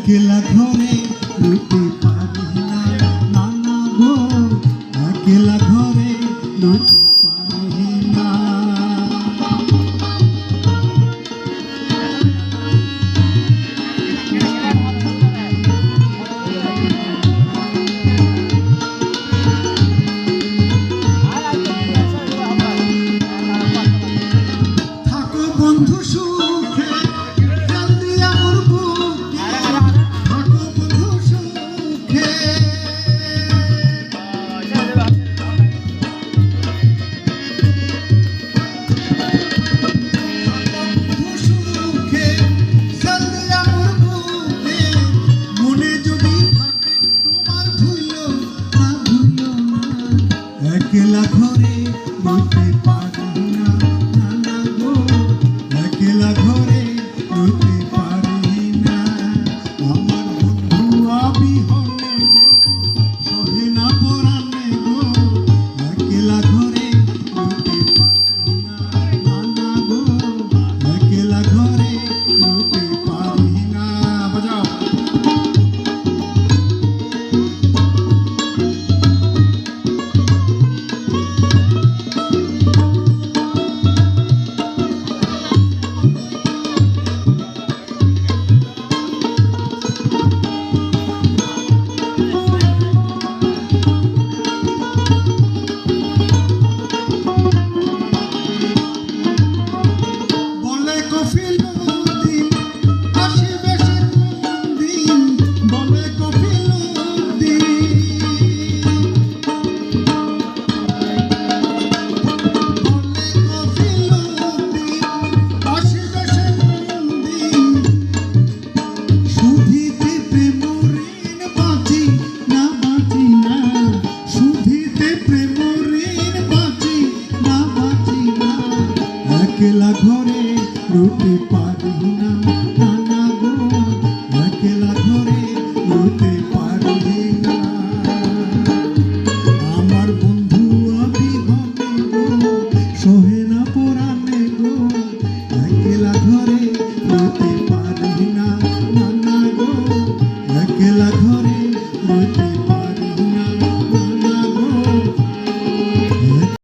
একলা ঘরে রইতে পারি না, না না গো, একলা ঘরে রইতে পারি না। থাকো বন্ধু সুখে, জল দিয়া মোর বুকে, থাকো বন্ধু সুখে। সুখে জল দিয়া মোর বুকে, মনে যদি থাকে তোমার ভুলো না, ভুলো না, একলা ঘরে রইতে পারি